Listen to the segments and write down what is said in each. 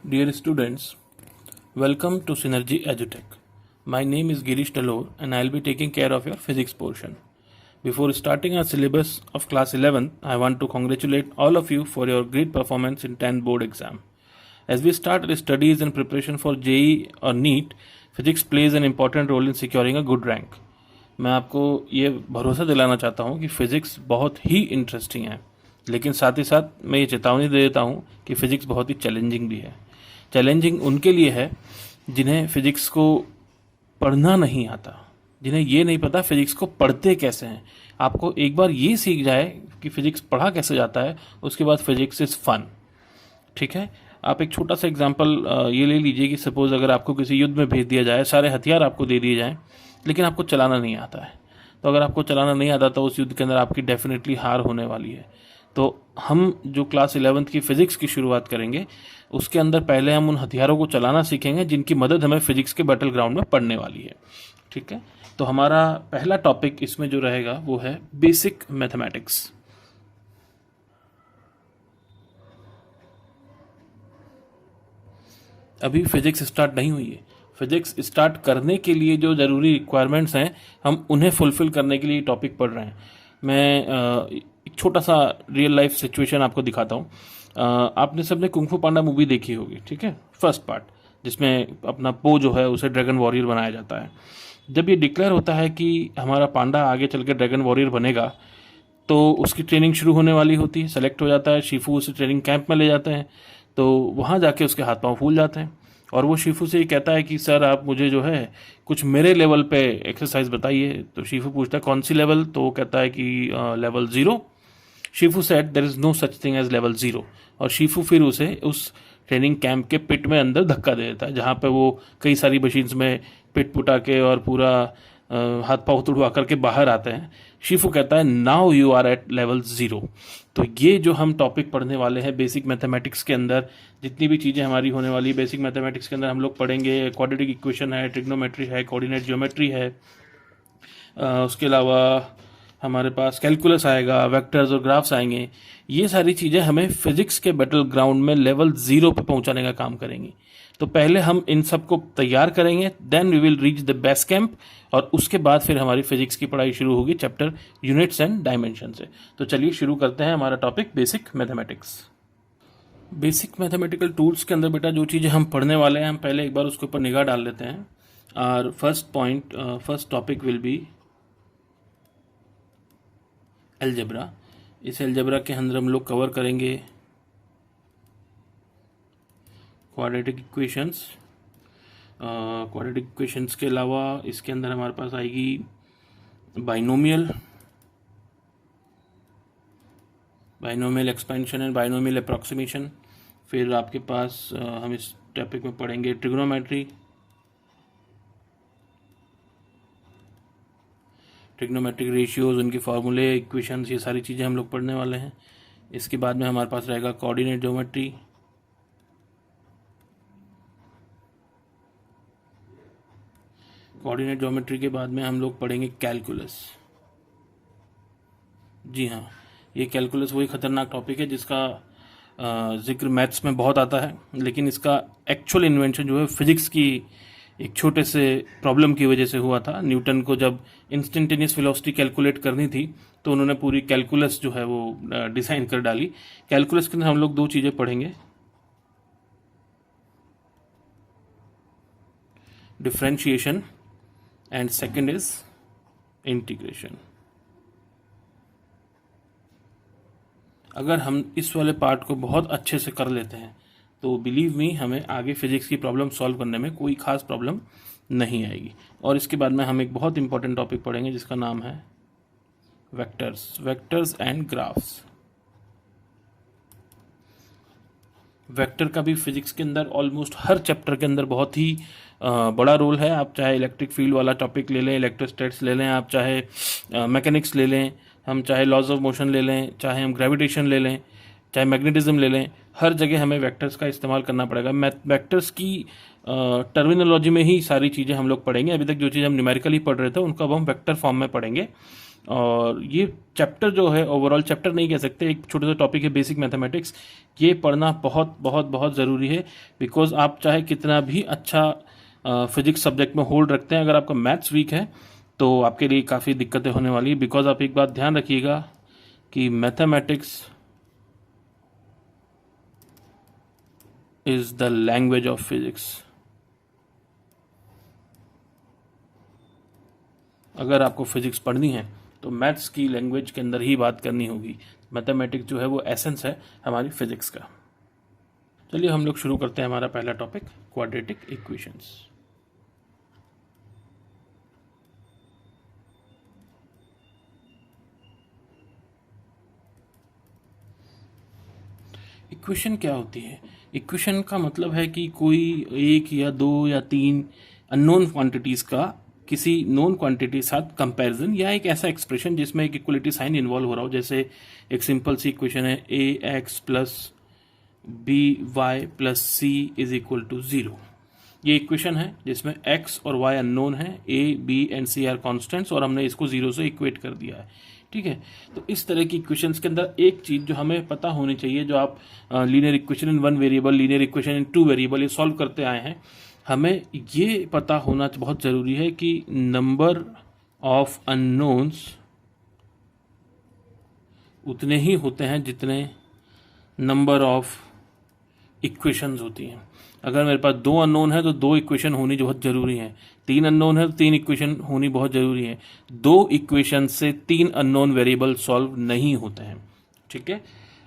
Dear students, welcome to Synergy EduTech. My name is Girish Talor and I will be taking care of your physics portion. Before starting our syllabus of class 11, I want to congratulate all of you for your great performance in 10 board exam. As we start our studies and preparation for JEE or NEET, physics plays an important role in securing a good rank. मैं आपको ये भरोसा दिलाना चाहता हूँ कि physics बहुत ही interesting है, लेकिन साथ ही साथ मैं ये चेतावनी दे देता हूँ कि फ़िज़िक्स बहुत ही चैलेंजिंग भी है। चैलेंजिंग उनके लिए है जिन्हें फ़िज़िक्स को पढ़ना नहीं आता, जिन्हें ये नहीं पता फ़िज़िक्स को पढ़ते कैसे हैं। आपको एक बार ये सीख जाए कि फ़िज़िक्स पढ़ा कैसे जाता है, उसके बाद फ़िज़िक्स इज़ फन। ठीक है, आप एक छोटा सा एग्जांपल ये ले लीजिए कि सपोज़ अगर आपको किसी युद्ध में भेज दिया जाए, सारे हथियार आपको दे दिए जाएँ, लेकिन आपको चलाना नहीं आता है। तो अगर आपको चलाना नहीं आता तो उस युद्ध के अंदर आपकी डेफिनेटली हार होने वाली है। तो हम जो क्लास 11th की फ़िज़िक्स की शुरुआत करेंगे, उसके अंदर पहले हम उन हथियारों को चलाना सीखेंगे जिनकी मदद हमें फ़िज़िक्स के बैटल ग्राउंड में पड़ने वाली है। ठीक है, तो हमारा पहला टॉपिक इसमें जो रहेगा वो है बेसिक मैथमेटिक्स। अभी फिजिक्स स्टार्ट नहीं हुई है। फिजिक्स स्टार्ट करने के लिए जो ज़रूरी रिक्वायरमेंट्स हैं, हम उन्हें फुलफ़िल करने के लिए टॉपिक पढ़ रहे हैं। मैं एक छोटा सा रियल लाइफ सिचुएशन आपको दिखाता हूँ। आपने सबने कुंग फू पांडा मूवी देखी होगी, ठीक है, फर्स्ट पार्ट, जिसमें अपना पो जो है उसे ड्रैगन वॉरियर बनाया जाता है। जब ये डिक्लेयर होता है कि हमारा पांडा आगे चल के ड्रैगन वॉरियर बनेगा, तो उसकी ट्रेनिंग शुरू होने वाली होती है। सेलेक्ट हो जाता है, शिफू उसे ट्रेनिंग कैंप में ले जाते हैं। तो वहाँ जाके उसके हाथ पांव फूल जाते हैं और वो शिफू से ये कहता है कि सर आप मुझे जो है कुछ मेरे लेवल पे एक्सरसाइज बताइए। तो शिफू पूछता है कौन सी लेवल, तो वो कहता है कि level 0। Shifu said there is no such thing as level 0, और शिफू फिर उसे उस ट्रेनिंग कैंप के पिट में अंदर धक्का दे देता है, जहाँ पे वो कई सारी मशीन्स में पिट पुटा के और पूरा हाथ पाँव तुड़वा करके बाहर आते हैं। शिफू कहता है now you are at level 0। तो ये जो हम टॉपिक पढ़ने वाले हैं बेसिक मैथमेटिक्स के अंदर, जितनी भी चीज़ें हमारी होने वाली बेसिक मैथमेटिक्स के अंदर हम लोग पढ़ेंगे। क्वाड्रेटिक इक्वेशन है, ट्रिग्नोमेट्री है, कोऑर्डिनेट ज्योमेट्री है, उसके अलावा हमारे पास कैलकुलस आएगा, वेक्टर्स और ग्राफ्स आएंगे। ये सारी चीज़ें हमें फिजिक्स के बैटल ग्राउंड में लेवल 0 पे पहुंचाने का काम करेंगी। तो पहले हम इन सब को तैयार करेंगे, then we will reach the base camp, और उसके बाद फिर हमारी फिजिक्स की पढ़ाई शुरू होगी चैप्टर यूनिट्स एंड डायमेंशन से। तो चलिए शुरू करते हैं हमारा topic basic mathematics. Basic mathematical tools के अंदर बेटा जो चीज़ें हम पढ़ने वाले हैं, हम पहले एक बार उसके ऊपर निगाह डाल लेते हैं। और first topic will be algebra. इस अलजेब्रा के अंदर हम लोग कवर करेंगे क्वाड्रेटिक इक्वेशंस। क्वाड्रेटिक इक्वेशंस के अलावा इसके अंदर हमारे पास आएगी binomial expansion and binomial approximation. फिर आपके पास हम इस टॉपिक में पढ़ेंगे ट्रिग्नोमेट्री, ट्रिग्नोमेट्रिक रेशियोज, उनके फार्मूले, इक्वेशंस, ये सारी चीज़ें हम लोग पढ़ने वाले हैं। इसके बाद में हमारे पास रहेगा कोऑर्डिनेट ज्योमेट्री, कोऑर्डिनेट ज्योमेट्री के बाद में हम लोग पढ़ेंगे कैलकुलस। जी हाँ, ये कैलकुलस वही खतरनाक टॉपिक है जिसका जिक्र मैथ्स में बहुत आता है, लेकिन इसका एक्चुअल इन्वेंशन जो है फिजिक्स की एक छोटे से प्रॉब्लम की वजह से हुआ था। न्यूटन को जब इंस्टेंटेनियस वेलोसिटी कैलकुलेट करनी थी तो उन्होंने पूरी कैलकुलस जो है वो डिज़ाइन कर डाली। कैलकुलस के अंदर हम लोग दो चीज़ें पढ़ेंगे, differentiation and second is integration. अगर हम इस वाले पार्ट को बहुत अच्छे से कर लेते हैं तो बिलीव मी हमें आगे फिजिक्स की प्रॉब्लम सॉल्व करने में कोई खास प्रॉब्लम नहीं आएगी। और इसके बाद में हम एक बहुत इंपॉर्टेंट टॉपिक पढ़ेंगे जिसका नाम है वेक्टर्स एंड ग्राफ्स। वेक्टर का भी फिजिक्स के अंदर ऑलमोस्ट हर चैप्टर के अंदर बहुत ही बड़ा रोल है। आप चाहे इलेक्ट्रिक फील्ड वाला टॉपिक ले लें, इलेक्ट्रोस्टैटिक्स ले लें, आप चाहे मैकेनिक्स ले लें, हम चाहे लॉज ऑफ मोशन ले लें, चाहे हम ग्रेविटेशन ले लें, चाहे मैग्नेटिज्म ले लें, हर जगह हमें वेक्टर्स का इस्तेमाल करना पड़ेगा। वेक्टर्स की टर्मिनोलॉजी में ही सारी चीज़ें हम लोग पढ़ेंगे। अभी तक जो चीज़ हम न्यूमेरिकली पढ़ रहे थे उनको अब हम वेक्टर फॉर्म में पढ़ेंगे। और ये चैप्टर जो है, ओवरऑल चैप्टर नहीं कह सकते, एक छोटा सा टॉपिक है बेसिक मैथमेटिक्स, ये पढ़ना बहुत बहुत बहुत ज़रूरी है। बिकॉज आप चाहे कितना भी अच्छा फिजिक्स सब्जेक्ट में होल्ड रखते हैं, अगर आपका मैथ्स वीक है तो आपके लिए काफ़ी दिक्कतें होने वाली है। बिकॉज आप एक बात ध्यान रखिएगा कि mathematics is the language of physics. अगर आपको फिजिक्स पढ़नी है तो मैथ्स की लैंग्वेज के अंदर ही बात करनी होगी। मैथमेटिक्स जो है वो एसेंस है हमारी फिजिक्स का। चलिए हम लोग शुरू करते हैं हमारा पहला टॉपिक, क्वाड्रेटिक इक्वेशंस। इक्वेशन क्या होती है? इक्वेशन का मतलब है कि कोई एक या दो या तीन अननोन क्वांटिटीज का किसी नोन क्वांटिटी साथ कंपैरिजन, या एक ऐसा एक्सप्रेशन जिसमें एक इक्वलिटी साइन इन्वॉल्व हो रहा हो। जैसे एक सिंपल सी इक्वेशन है ax plus b y plus c is equal to 0। ये इक्वेशन है जिसमें x और y अननोन है, a b and c are constants, और हमने इसको 0 से इक्वेट कर दिया है। ठीक है, तो इस तरह की इक्वेशंस के अंदर एक चीज जो हमें पता होनी चाहिए, जो आप linear equation in one variable, linear equation in two variable ये सॉल्व करते आए हैं, हमें ये पता होना बहुत जरूरी है कि नंबर ऑफ अननोन्स उतने ही होते हैं जितने नंबर ऑफ इक्वेशंस होती हैं। अगर मेरे पास दो अननोन है तो दो इक्वेशन होनी बहुत जरूरी है, तीन अननोन है तो तीन इक्वेशन होनी बहुत जरूरी है। दो इक्वेशन से तीन अननोन वेरिएबल सॉल्व नहीं होते हैं। ठीक है,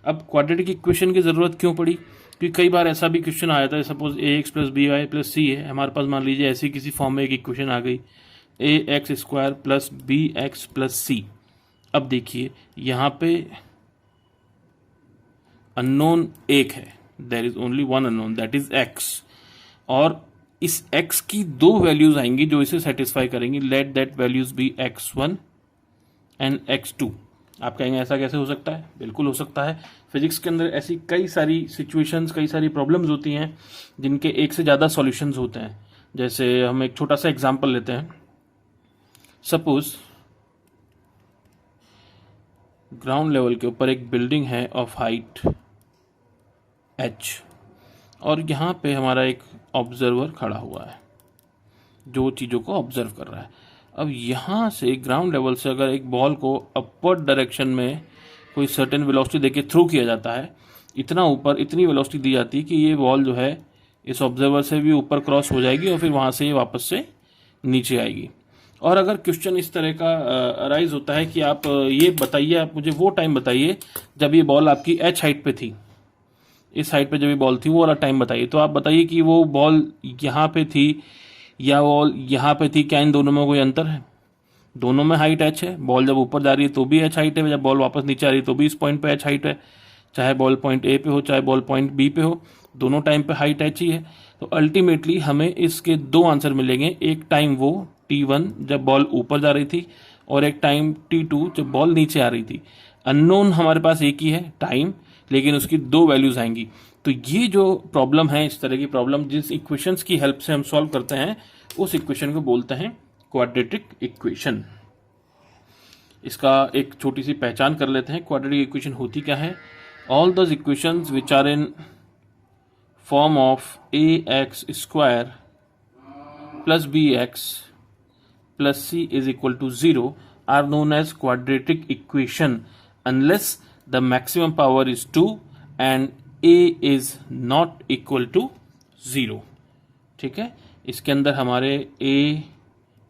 अब क्वाड्रेटिक इक्वेशन की जरूरत क्यों पड़ी? क्योंकि कई बार ऐसा भी क्वेश्चन आ जाता है, suppose a x plus b y plus c है, हमारे पास मान लीजिए ऐसी किसी फॉर्म में एक इक्वेशन आ गई a x square plus b x plus c. अब देखिए यहाँ पे अननोन एक है, there is only one unknown that is x, और इस x की दो वैल्यूज आएंगी जो इसे सेटिस्फाई करेंगी। Let that values be x1 and x2। आप कहेंगे ऐसा कैसे हो सकता है? बिल्कुल हो सकता है। फिजिक्स के अंदर ऐसी कई सारी सिचुएशंस, कई सारी प्रॉब्लम्स होती हैं जिनके एक से ज़्यादा सॉल्यूशंस होते हैं। जैसे हम एक छोटा सा एग्जांपल लेते हैं। सपोज ग्राउंड लेवल के ऊपर एक बिल्डिंग है ऑफ हाइट h, और यहाँ पे हमारा एक ऑब्जर्वर खड़ा हुआ है जो चीज़ों को ऑब्जर्व कर रहा है। अब यहाँ से ग्राउंड लेवल से अगर एक बॉल को अपवर्ड डायरेक्शन में कोई सर्टेन वेलोसिटी देके थ्रो किया जाता है, इतना ऊपर इतनी वेलोसिटी दी जाती है कि ये बॉल जो है इस ऑब्जर्वर से भी ऊपर क्रॉस हो जाएगी और फिर वहाँ से ये वापस से नीचे आएगी। और अगर क्वेश्चन इस तरह का अराइज होता है कि आप ये बताइए, आप मुझे वो टाइम बताइए जब ये बॉल आपकी h हाइट पे थी, इस हाइट पे जब ये बॉल थी वो वाला टाइम बताइए। तो आप बताइए कि वो बॉल यहाँ पे थी या बॉल यहाँ पे थी, क्या इन दोनों में कोई अंतर है? दोनों में हाइट h है। बॉल जब ऊपर जा रही है तो भी h हाइट है, जब बॉल वापस नीचे आ रही है तो भी इस पॉइंट पे h हाइट है। चाहे बॉल पॉइंट ए पे हो चाहे बॉल पॉइंट बी पे हो, दोनों टाइम पे हाइट h ही है। तो अल्टीमेटली हमें इसके दो आंसर मिलेंगे, एक टाइम वो t1 जब बॉल ऊपर जा रही थी और एक टाइम t2 जब बॉल नीचे आ रही थी। अननोन हमारे पास एक ही है टाइम, लेकिन उसकी दो वैल्यूज आएंगी। तो ये जो प्रॉब्लम है, इस तरह की प्रॉब्लम जिस इक्वेशंस की हेल्प से हम सॉल्व करते हैं, उस इक्वेशन को बोलते हैं क्वाड्रेटिक इक्वेशन। इसका एक छोटी सी पहचान कर लेते हैं। क्वाड्रेटिक इक्वेशन होती क्या है? All those equations which are in form of a x square plus b x plus c is equal to 0 are known as quadratic equation unless the maximum power is 2 and a is not equal to 0। ठीक है, इसके अंदर हमारे a,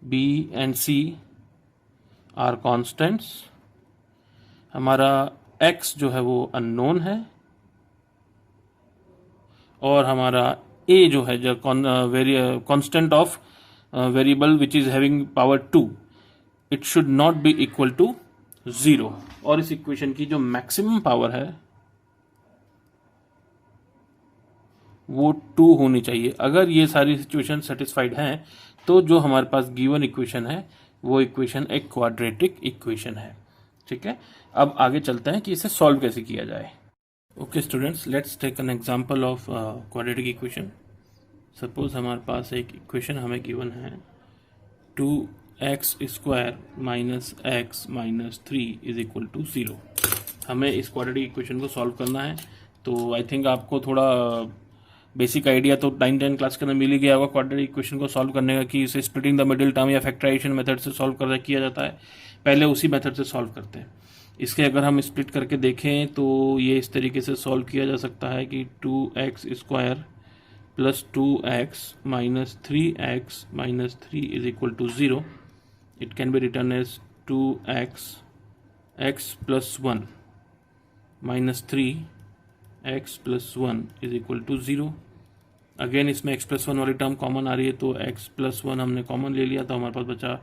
b and c are constants। हमारा x जो है वो unknown है, और हमारा a जो है जो constant of variable which is having power 2, it should not be equal to 0। और इस इक्वेशन की जो मैक्सिमम पावर है वो 2 होनी चाहिए। अगर ये सारी सिचुएशन सेटिस्फाइड हैं तो जो हमारे पास गिवन इक्वेशन है वो इक्वेशन एक क्वाड्रेटिक इक्वेशन है। ठीक है, अब आगे चलते हैं कि इसे सॉल्व कैसे किया जाए। Okay students, let's take an example of quadratic equation. Suppose हमारे पास एक इक्वेशन हमें गिवन है 2 x square minus x minus 3 is equal to 0। हमें इस क्वाड्रेटिक इक्वेशन को सॉल्व करना है। तो आई थिंक आपको थोड़ा बेसिक आइडिया तो 9-10 क्लास के अंदर मिल ही गया होगा क्वाड्रेटिक इक्वेशन को सॉल्व करने का, कि इसे स्प्लिटिंग द मिडिल टर्म या फैक्टराइजेशन मेथड से सॉल्व किया जाता है। पहले उसी मेथड से सॉल्व करते हैं। इसके अगर हम स्प्लिट करके देखें तो ये इस तरीके से सॉल्व किया जा सकता है कि 2x square plus 2x minus 3x minus 3 is equal to 0। It can be written as 2x x plus 1 minus 3x plus 1 is equal to 0। Again इसमें x प्लस 1 वाली टर्म कॉमन आ रही है, तो x प्लस 1 हमने common ले लिया, तो हमारे पास बचा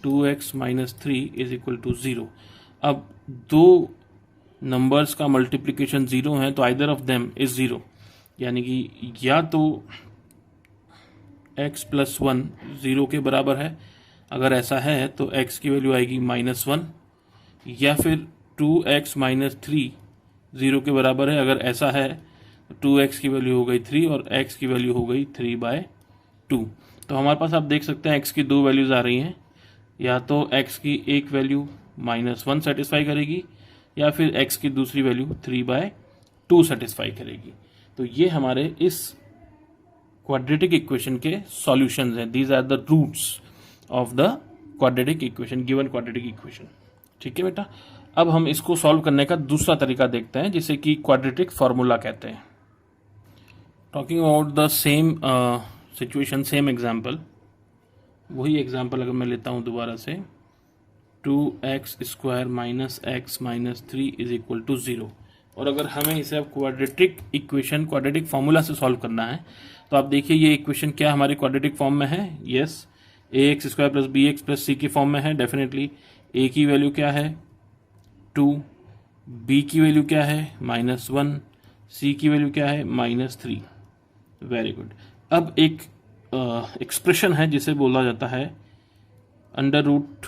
2x minus 3 is equal to 0। अब दो नंबर्स का मल्टीप्लिकेशन 0 है तो आइदर ऑफ देम इज 0, यानी कि या तो x प्लस 1 0 के बराबर है, अगर ऐसा है तो x की वैल्यू आएगी -1, या फिर 2x माइनस 3 0 के बराबर है, अगर ऐसा है तो 2x की वैल्यू हो गई 3 और x की वैल्यू हो गई 3/2। तो हमारे पास आप देख सकते हैं x की दो वैल्यूज आ रही हैं, या तो x की एक वैल्यू -1 सेटिस्फाई करेगी, या फिर x की दूसरी वैल्यू 3/2 सेटिस्फाई करेगी। तो ये हमारे इस क्वाड्रेटिक इक्वेशन के सॉल्यूशंस हैं। These are the roots of the quadratic equation, given quadratic equation. ठीक है बेटा, अब हम इसको सॉल्व करने का दूसरा तरीका देखते हैं, जिसे कि क्वाड्रेटिक फार्मूला कहते हैं। Talking about the same situation, same example, वही एग्जाम्पल अगर मैं लेता हूं दोबारा से, 2x square minus x minus 3 is equal to 0। और अगर हमें इसे अब क्वाड्रेटिक इक्वेशन, क्वाड्रेटिक फार्मूला से सॉल्व करना है, तो आप देखिए ये इक्वेशन क्या हमारी क्वाड्रेटिक फॉर्म में है। Yes, ax square plus b x plus c की फॉर्म में है। डेफिनेटली a की वैल्यू क्या है 2, b की वैल्यू क्या है -1, c की वैल्यू क्या है -3। Very good. अब एक एक्सप्रेशन है जिसे बोला जाता है under root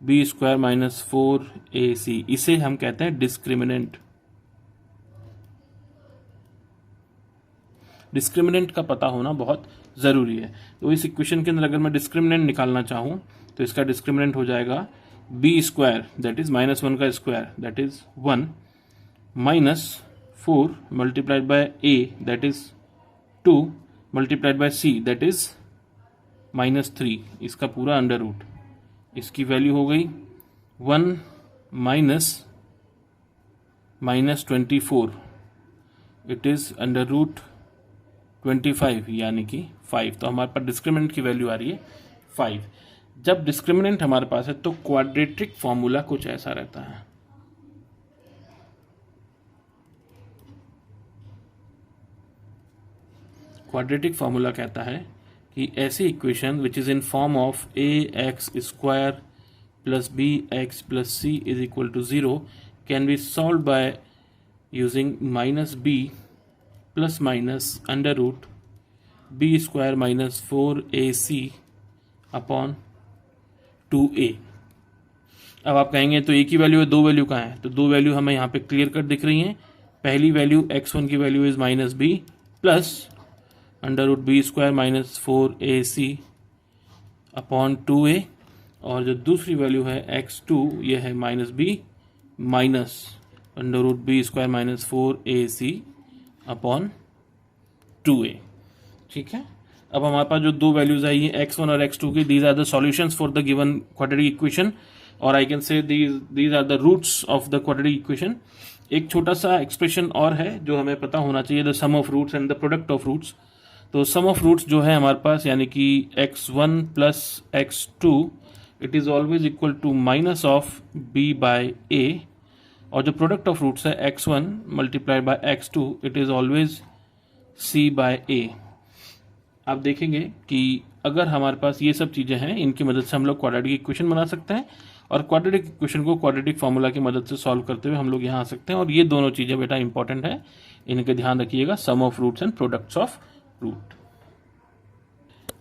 b square minus 4ac, इसे हम कहते हैं डिस्क्रिमिनेंट। डिस्क्रिमिनेंट का पता होना बहुत जरूरी है। तो इस इक्वेशन के अंदर अगर मैं डिस्क्रिमिनेंट निकालना चाहूं तो इसका डिस्क्रिमिनेंट हो जाएगा बी स्क्वायर दैट इज -1 का square that is 1 -4 multiplied by a that is 2 multiplied by c that is -3, इसका पूरा अंडर रूट। इसकी वैल्यू हो गई 1 -24, इट इज अंडर रूट 25 यानी कि 5। तो हमारे पास डिस्क्रिमिनेंट की वैल्यू आ रही है 5। जब डिस्क्रिमिनेंट हमारे पास है तो क्वाड्रेटिक फॉर्मूला कुछ ऐसा रहता है। क्वाड्रेटिक फॉर्मूला कहता है कि ऐसी equation which is in form of ax square plus bx plus c is equal to 0 can be solve by using -b plus minus under root b square minus 4ac upon 2a। अब आप कहेंगे तो a की value है, दो value कहाँ है, तो दो वैल्यू हमें यहाँ पे क्लियर कट दिख रही हैं। पहली वैल्यू x1 की value is -b plus under root b square minus 4ac upon 2a, और जो दूसरी वैल्यू है x2 ये है -b minus under root b square minus 4ac upon 2a। ठीक है, अब हमारे पास जो दो वैल्यूज आई है x1 और x2 की, these are the solutions for the given quadratic equation, और I can say these are the roots of the quadratic equation. एक छोटा सा एक्सप्रेशन और है जो हमें पता होना चाहिए, the sum of roots and the product of roots. तो सम ऑफ रूट्स जो है हमारे पास, यानी कि x1 plus x2 it is always equal to minus of b by a, और जो प्रोडक्ट ऑफ रूट्स है x1 multiplied by x2 it is always c by a। आप देखेंगे कि अगर हमारे पास ये सब चीजें हैं, इनकी मदद से हम लोग क्वाड्रेटिक इक्वेशन बना सकते हैं, और क्वाड्रेटिक इक्वेशन को क्वाड्रेटिक फार्मूला की मदद से सॉल्व करते हुए हम लोग यहाँ आ सकते हैं। और ये दोनों चीजें बेटा इंपॉर्टेंट है, इनका ध्यान रखिएगा, sum of roots and products of root.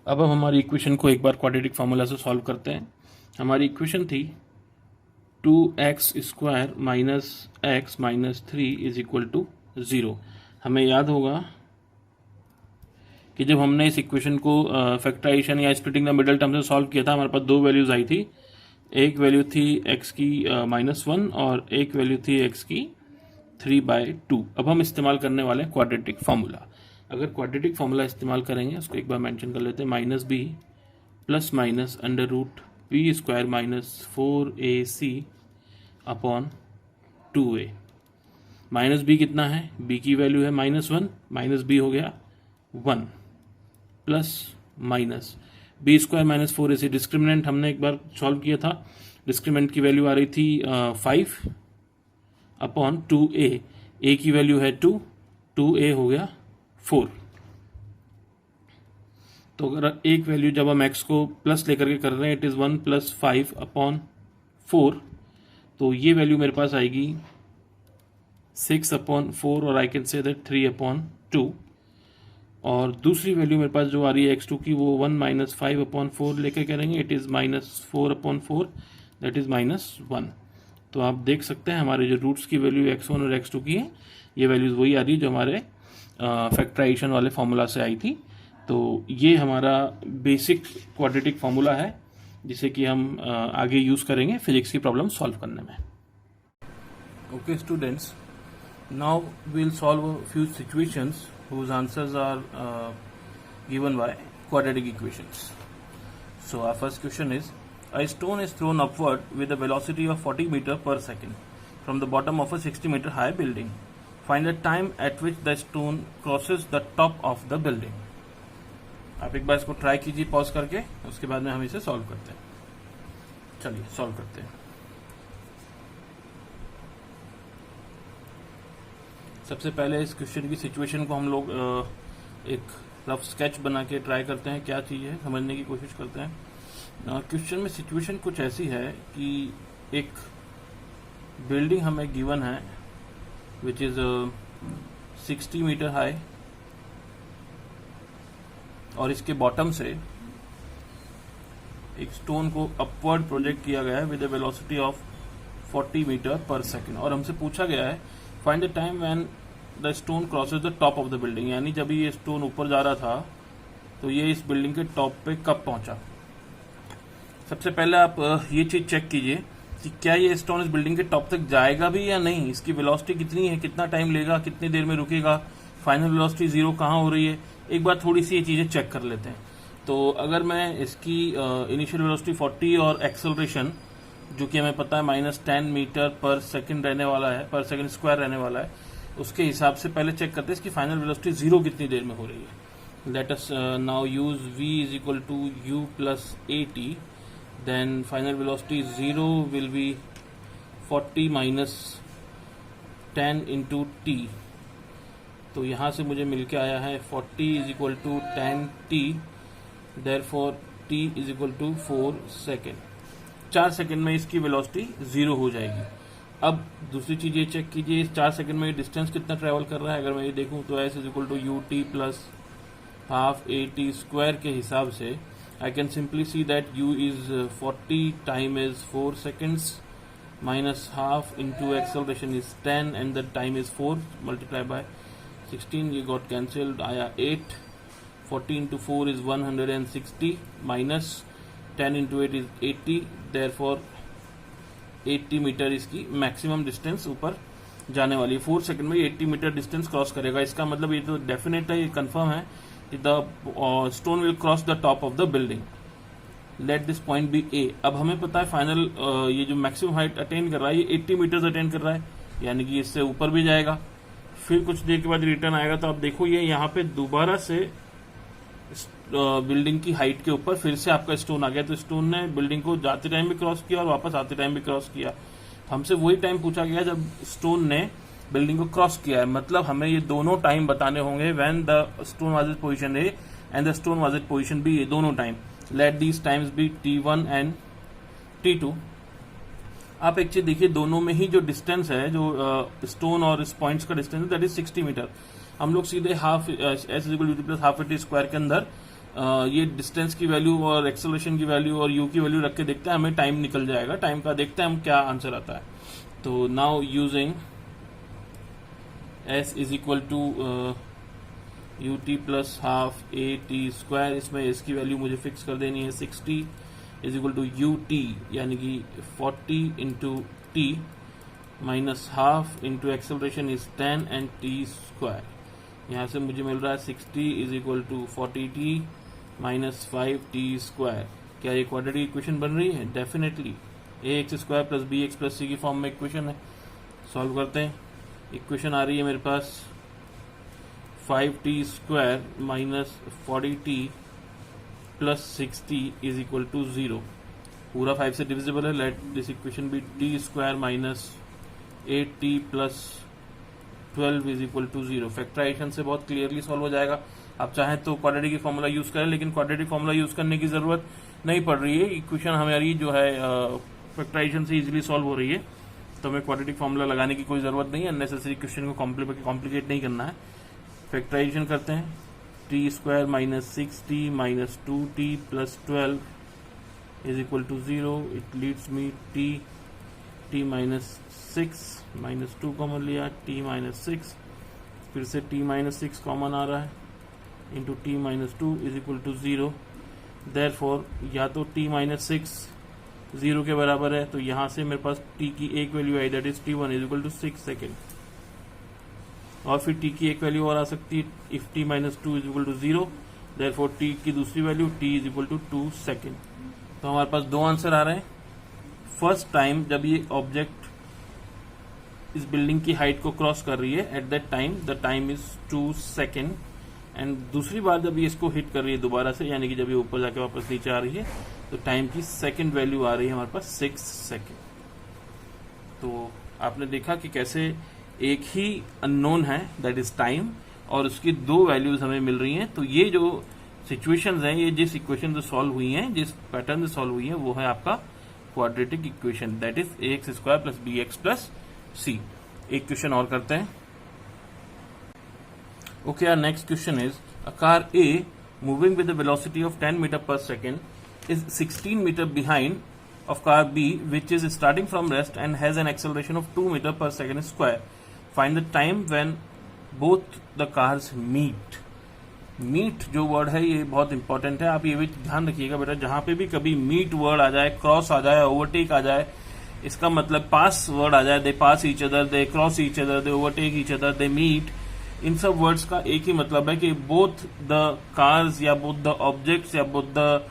अब हम हमारी इक्वेशन को एक बार क्वाड्रेटिक फार्मूला से सॉल्व करते हैं। हमारी इक्वेशन थी 2x square minus x minus 3 is equal to 0। हमें याद होगा कि जब हमने इस इक्वेशन को फैक्टराइजेशन या स्प्लिटिंग द मिडल टर्म से सॉल्व किया था, हमारे पास दो वैल्यूज आई थी। एक वैल्यू थी x की -1 और एक वैल्यू थी x की 3/2। अब हम इस्तेमाल करने वाले हैं क्वाड्रेटिक फार्मूला। अगर क्वाड्रेटिक फार्मूला इस्तेमाल करेंगे, उसको एक बार मेंशन कर लेते हैं, -b plus minus √b² -4ac upon 2a। Minus b कितना है, b की वैल्यू है -1, माइनस बी हो गया 1 plus minus b² -4ac। Discriminant हमने एक बार सॉल्व किया था, डिस्क्रिमिनेंट की वैल्यू आ रही थी 5 अपॉन 2a। a की वैल्यू है 2, 2a हो गया 4। तो अगर एक वैल्यू जब हम x को प्लस लेकर के कर रहे हैं, इट इज़ 1 + 5 अपॉन 4, तो ये वैल्यू मेरे पास आएगी 6/4 और आई कैन से दैट 3/2। और दूसरी वैल्यू मेरे पास जो आ रही है x2 की, वो 1 - 5/4 लेकर करेंगे, इट इज़ -4/4, दैट इज़ -1। तो आप देख सकते हैं हमारे जो रूट्स की वैल्यू x1 और x2 की है, ये वैल्यूज वही आ रही है जो हमारे फैक्टराइजेशन वाले फॉर्मूला से आई थी। तो ये हमारा बेसिक क्वाड्रेटिक फार्मूला है, जिसे कि हम आगे यूज़ करेंगे फिजिक्स की प्रॉब्लम सॉल्व करने में। Okay students, now we will solve few situations whose answers are given by quadratic equations. So our first question is, a stone is thrown upward with a velocity of 40 meter per second from the bottom of a 60 meter high building. Find the time at which the stone crosses the top of the building. आप एक बार इसको try कीजिए pause करके, उसके बाद में हम इसे सॉल्व करते हैं। चलिए सॉल्व करते हैं। सबसे पहले इस क्वेश्चन की सिचुएशन को हम लोग एक रफ स्केच बना के ट्राई करते हैं, क्या चीज़ है समझने की कोशिश करते हैं। क्वेश्चन में सिचुएशन कुछ ऐसी है कि एक बिल्डिंग हमें गिवन है विच इज़ 60 मीटर हाई, और इसके बॉटम से एक स्टोन को अपवर्ड प्रोजेक्ट किया गया है with a velocity of 40 meter per second. और हमसे पूछा गया है find the time when the stone crosses the top of the building, यानी जब ये स्टोन ऊपर जा रहा था तो ये इस बिल्डिंग के टॉप पे कब पहुंचा। सबसे पहले आप ये चीज चेक कीजिए कि क्या ये स्टोन इस बिल्डिंग के टॉप तक जाएगा भी या नहीं, इसकी वेलोसिटी कितनी है, कितना टाइम लेगा, कितनी देर में रुकेगा, फाइनल वेलोसिटी 0 कहाँ हो रही है। एक बार थोड़ी सी ये चीजें चेक कर लेते हैं। तो अगर मैं इसकी इनिशियल वेलोसिटी 40 और एक्सेलरेशन जो कि हमें पता है -10 मीटर पर सेकंड रहने वाला है, पर सेकंड स्क्वायर रहने वाला है, उसके हिसाब से पहले चेक करते हैं इसकी फाइनल वेलोसिटी 0 कितनी देर में हो रही है। Let us now use v = u + at, then final velocity 0 will be 40 - 10 × t। तो यहाँ से मुझे मिलके आया है 40 = 10t, therefore t = 4 second. 4 second में इसकी वेलोसिटी 0 हो जाएगी। अब दूसरी चीज ये चेक कीजिए, इस 4 सेकंड में ये डिस्टेंस कितना ट्रेवल कर रहा है। अगर मैं ये देखूं तो s = ut + ½ at² के हिसाब से I can simply see that u is 40, time is 4 seconds, -½ into acceleration is 10 and the time is 4 multiplied by 16, ये got cancelled, आया 8, 40 into 4 is 160 minus 10 into 8 is 80, therefore 80 metre इसकी maximum distance ऊपर जाने वाली है। 4 सेकंड में 80 metre distance cross करेगा। इसका मतलब ये तो डेफिनेट है, ये कंफर्म है कि the stone will cross the top of the building. Let this point be A. अब हमें पता है फाइनल ये जो मैक्सिमम हाइट अटेन कर रहा है ये 80 मीटर्स अटेन कर रहा है, यानी कि इससे ऊपर भी जाएगा। फिर कुछ देर के बाद रिटर्न आएगा, तो आप देखो ये यहाँ पे दोबारा से बिल्डिंग की हाइट के ऊपर फिर से आपका स्टोन आ गया। तो स्टोन ने बिल्डिंग को जाते टाइम भी क्रॉस किया और वापस आते टाइम भी क्रॉस किया। हमसे वही टाइम पूछा गया जब स्टोन ने बिल्डिंग को क्रॉस किया है, मतलब हमें ये दोनों टाइम बताने होंगे when the stone was at position a and the stone was at position b, ये दोनों time. Let these times be t1 and t2। आप एक चीज देखिए, दोनों में ही जो डिस्टेंस है, जो स्टोन और इस पॉइंट्स का डिस्टेंस है, दैट इज 60 मीटर। हम लोग सीधे हाफ s = ½ at² के अंदर ये डिस्टेंस की वैल्यू और एक्सेलरेशन की वैल्यू और u की वैल्यू रख के देखते हैं, हमें टाइम निकल जाएगा। टाइम का देखते हैं हम क्या आंसर आता है। तो now using s = u t plus half a t square, इसमें इसकी वैल्यू मुझे फिक्स कर देनी है 60 is equal to u t यानी कि 40 into t minus half into acceleration is 10 and t square. यहाँ से मुझे मिल रहा है 60 is equal to 40t minus 5t square. क्या ये क्वाड्रेटिक इक्वेशन बन रही है? Definitely a x square plus b x plus c की फॉर्म में इक्वेशन है। सॉल्व करते हैं। इक्वेशन आ रही है मेरे पास 5t square minus 40t plus 60 is equal to 0। पूरा 5 से डिविजिबल है। Let this equation be t square minus 8t plus 12 is equal to 0। Factorization से बहुत क्लियरली सॉल्व हो जाएगा। आप चाहें तो क्वाड्रेटिक की फॉर्मूला यूज करें, लेकिन क्वाड्रेटिक फॉर्मूला यूज करने की जरूरत नहीं पड़ रही है। इक्वेशन हमारी जो है फैक्टराइजेशन से इजीली सॉल्व हो रही है, तो हमें क्वाड्रेटिक फॉर्मूला लगाने की कोई जरूरत नहीं है। अननेसेसरी क्वेश्चन को कॉम्प्लिकेट नहीं करना है। फैक्टराइजेशन करते हैं। T square minus 6t minus 2t plus 12 is equal to 0। It leads me t minus 6 minus 2 common लिया, टी माइनस 6, फिर से टी माइनस 6 कॉमन आ रहा है, into t minus 2 is equal to 0। Therefore या तो टी माइनस 6 0 के बराबर है, तो यहां से मेरे पास टी की एक वैल्यू आई, that is t1 is equal to 6 second. और फिर टी की एक वैल्यू और आ सकती है, if t minus 2 is equal to 0, therefore t की दूसरी वैल्यू t is equal to 2 second. तो हमारे पास दो आंसर आ रहे हैं। फर्स्ट टाइम जब ये ऑब्जेक्ट इस बिल्डिंग की हाइट को क्रॉस कर रही है, at that time the time is 2 second. And दूसरी बार जब ये इसको हिट कर रही है दोबारा से, यानी कि जब ये ऊपर जाके वापस नीचे आ रही है, तो टाइम की सेकंड वैल्यू आ रही है हमारे पास 6 सेकेंड। तो आपने देखा कि कैसे एक ही अननोन है, दैट इज टाइम, और उसकी दो वैल्यूज हमें मिल रही हैं। तो ये जो सिचुएशंस हैं, ये जिस इक्वेशन से सॉल्व हुई हैं, जिस पैटर्न से सॉल्व हुई हैं, वो है आपका quadratic equation, that is a x square plus b x plus c. एक क्वेश्चन और करते हैं। Okay, our next question is, a car A moving with a velocity of 10 meter per second is 16 meter behind of car B, which is starting from rest and has an acceleration of 2 meter per second square. Find the time when both the cars meet. Meet जो word है ये बहुत important है। आप ये भी ध्यान रखिएगा बेटा, जहां पे भी कभी मीट वर्ड आ जाए, क्रॉस आ जाए, ओवरटेक आ जाए, इसका मतलब पास वर्ड आ जाए, they pass each other, they cross each other, they overtake each other, they meet, इन सब वर्ड्स का एक ही मतलब है कि बोथ द कार्स या बोथ द ऑब्जेक्ट्स या both the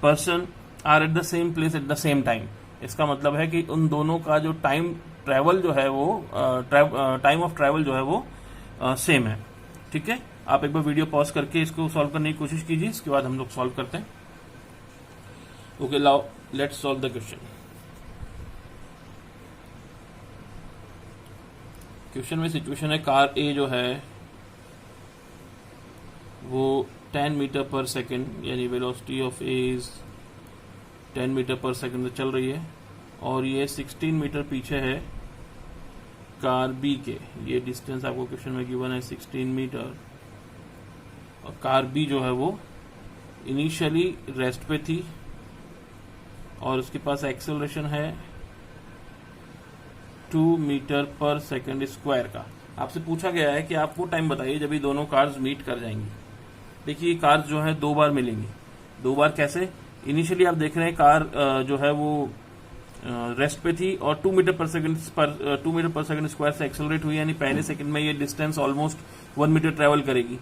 person are at the same place at the same time. इसका मतलब है कि उन दोनों का जो टाइम ट्रेवल जो है वो टाइम ऑफ ट्रेवल जो है वो सेम है। ठीक है, आप एक बार वीडियो पॉज करके इसको सॉल्व करने की कोशिश कीजिए, इसके बाद हम लोग सॉल्व करते हैं। Okay, now let's solve the question. Question में सिचुएशन है, कार ए जो है वो 10 मीटर पर सेकेंड, यानी velocity of a is 10 meter per second से चल रही है, और ये 16 मीटर पीछे है कार बी के। ये डिस्टेंस आपको क्वेश्चन में गिवन है 16 मीटर। और कार बी जो है वो इनिशियली रेस्ट पे थी और उसके पास एक्सेलरेशन है 2 मीटर पर सेकेंड स्क्वायर का। आपसे पूछा गया है कि आप वो टाइम बताइए जब ये दोनों कार्स मीट कर जाएंगी। देखिए, कार्स जो है दो बार मिलेंगी। दो बार कैसे? इनिशियली आप देख रहे हैं कार जो है वो रेस्ट पे थी और 2 मीटर पर सेकेंड स्क्वायर से एक्सेलरेट हुई, यानी पहले सेकंड में ये डिस्टेंस ऑलमोस्ट 1 मीटर ट्रेवल करेगी।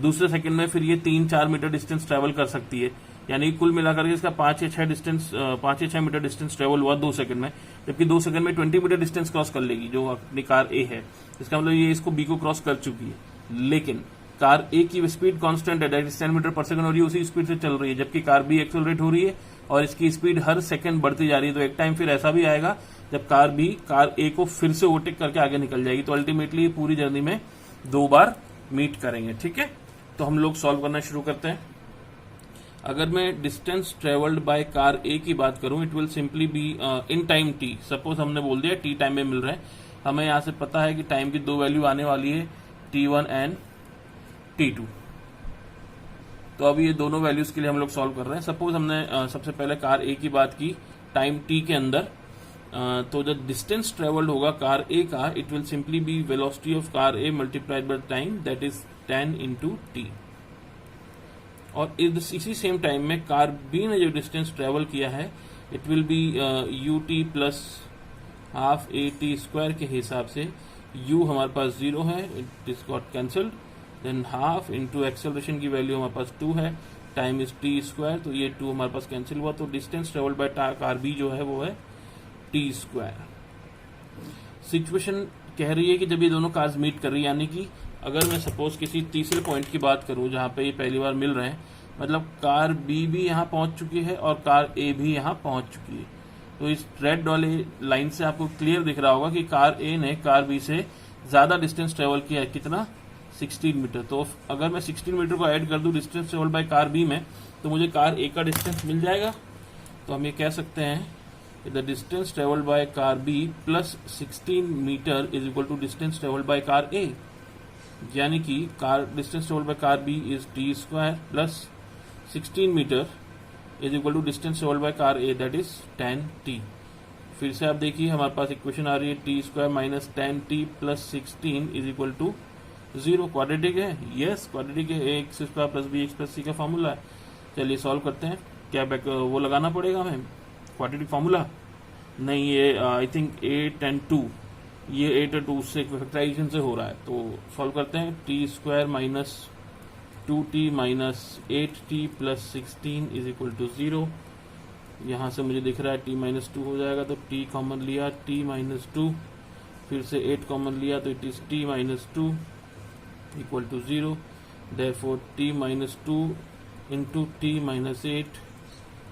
दूसरे सेकंड में फिर ये 3-4 मीटर डिस्टेंस ट्रेवल कर सकती है, यानी कुल मिलाकर के इसका 5 या 6 मीटर डिस्टेंस ट्रेवल हुआ 2 सेकंड में, जबकि 2 सेकंड में 20 मीटर डिस्टेंस क्रॉस कर लेगी जो अपनी कार ए है। इसका मतलब ये इसको बी को क्रॉस कर चुकी है। लेकिन कार ए की स्पीड कांस्टेंट है, दैट इज 10 मीटर पर सेकंड, और ये उसी स्पीड से चल रही है, जबकि कार बी एक्सेलरेट हो रही है और इसकी स्पीड हर सेकंड बढ़ती जा रही है। तो एक टाइम फिर ऐसा भी आएगा जब कार बी कार ए को फिर से ओवरटेक करके आगे निकल जाएगी। तो अल्टीमेटली पूरी जर्नी में 2 बार मीट करेंगे। ठीक है, तो हम लोग सॉल्व करना शुरू करते हैं। अगर मैं डिस्टेंस ट्रेवल्ड बाय कार ए की बात करूं, it will simply be in time T. Suppose हमने बोल दिया टी टाइम में मिल रहा है, हमें यहां से पता है कि टाइम की 2 वैल्यू आने वाली है, T1 एंड T2। तो अभी ये दोनों वैल्यूज के लिए हम लोग सॉल्व कर रहे हैं। सपोज हमने सबसे पहले कार ए की बात की टाइम टी के अंदर, तो जो डिस्टेंस ट्रेवल्ड होगा कार ए का, it will simply be velocity of car a multiplied by time, that is 10 into t. और इसी सेम टाइम में कार बी ने जो डिस्टेंस ट्रेवल किया है it will be u t plus half a t square के हिसाब से। u हमारे पास 0 है, it is got cancelled, then half into acceleration की वैल्यू हमारे पास 2 है, टाइम इज टी स्क्वायर, तो ये 2 हमारे पास कैंसिल हुआ, तो distance travelled by car b जो है वो है टी स्क्वायर। सिचुएशन कह रही है कि जब ये दोनों कार्स मीट कर रही है, यानी कि अगर मैं सपोज किसी तीसरे पॉइंट की बात करूं जहां पे ये पहली बार मिल रहे हैं, मतलब कार बी भी यहां पहुंच चुकी है और कार ए भी यहां पहुंच चुकी है, तो इस रेड वाले लाइन से आपको क्लियर दिख रहा होगा कि कार ए ने कार बी से ज्यादा डिस्टेंस ट्रेवल किया है। कितना? 16 मीटर। तो अगर मैं 16 मीटर को ऐड कर दूं distance travel by car b में, तो मुझे कार ए का डिस्टेंस मिल जाएगा। तो हम ये कह सकते हैं the distance travelled by car B plus 16 metre is equal to distance travelled by car A, यानी कि car distance travelled by car B is T square plus 16 metre is equal to distance travelled by car A, that is 10t। फिर से आप देखिए हमारे पास equation आ रही है T square minus 10t plus 16 is equal to 0। Quadratic है? Yes quadratic है, x square plus b x plus c का फॉर्मूला है। चलिए सॉल्व करते हैं। क्या वो लगाना पड़ेगा हमें क्वाड्रेटिक फॉर्मूला? नहीं, ये आई थिंक 8 and 2, ये 8 और 2 से फैक्टराइजेशन से हो रहा है, तो सॉल्व करते हैं। T square minus 2t minus 8t plus 16 is equal to 0। यहाँ से मुझे दिख रहा है t माइनस 2 हो जाएगा, तो t कॉमन लिया, t माइनस 2, फिर से 8 कॉमन लिया, तो it is t minus 2 equal to 0। Therefore t minus 2 into t minus 8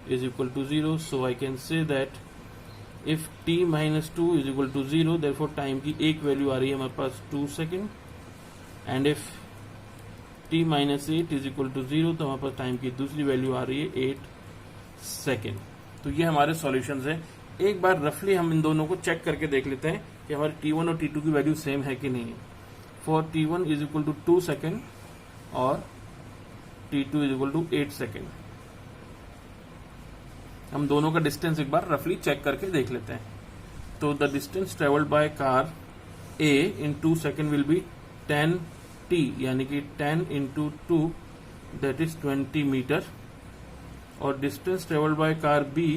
is equal to 0, so I can say that if t minus 2 is equal to 0, therefore time की एक value आ रही है हमारे पास 2 second, and if t minus 8 is equal to 0, तो हमारे पास time की दूसरी वैल्यू आ रही है 8 सेकेंड। तो ये हमारे सॉल्यूशंस है। एक बार रफली हम इन दोनों को चेक करके देख लेते हैं कि हमारे t1 और t2 की वैल्यू सेम है कि नहीं है। For t1 is equal to 2 second और t2 is equal to 8 second. हम दोनों का डिस्टेंस एक बार रफली चेक करके देख लेते हैं। तो the distance travelled by car a in 2 second will be 10t, यानी कि 10 इंटू 2 दैट इज 20 मीटर, और distance travelled by car B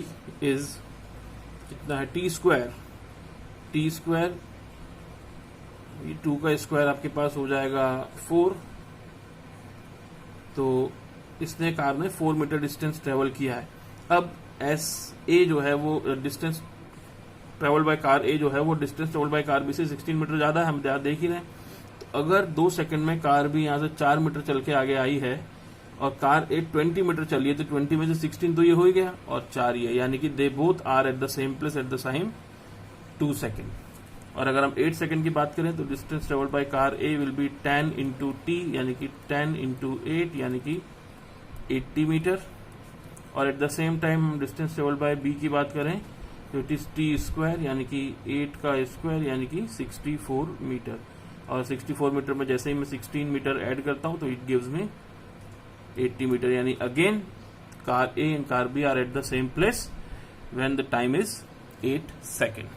is कितना है? T square. टी स्क्वायर 2 का स्क्वायर आपके पास हो जाएगा 4, तो इसने कार ने 4 मीटर डिस्टेंस ट्रेवल किया है। अब एस ए जो है वो distance travel by car a जो है वो distance travel by car b से 16 मीटर ज्यादा है, हम देख ही रहे हैं। तो अगर 2 सेकंड में कार बी यहाँ से 4 मीटर चल के आगे आई है और कार ए 20 मीटर चली है, तो 20 में से 16 तो ये हो ही गया और 4 ये, यानी कि they both are at the same place at the same 2 second. और अगर हम 8 सेकेंड की बात करें तो distance travel by car a will be 10 into t, यानी कि 10 इंटू 8 यानी कि 80 मीटर। और at the same time distance travel by b की बात करें तो इट इज टी स्क्वायर, यानी कि 8 का स्क्वायर यानी कि 64 मीटर। और 64 मीटर में जैसे ही मैं 16 मीटर ऐड करता हूं तो इट गिव्स मी 80 मीटर, यानी again car a and car b are at the same place when the time is 8 second.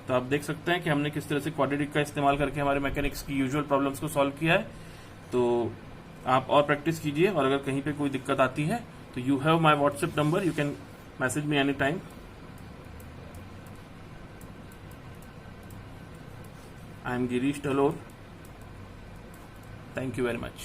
तो आप देख सकते हैं कि हमने किस तरह से क्वाड्रेटिक का इस्तेमाल करके हमारे मैकेनिक्स की यूजुअल प्रॉब्लम्स को सॉल्व किया है। तो आप और प्रैक्टिस कीजिए, और अगर कहीं पे कोई दिक्कत आती है तो you have my WhatsApp number, you can message me anytime. I am Girish Talor. Thank you very much.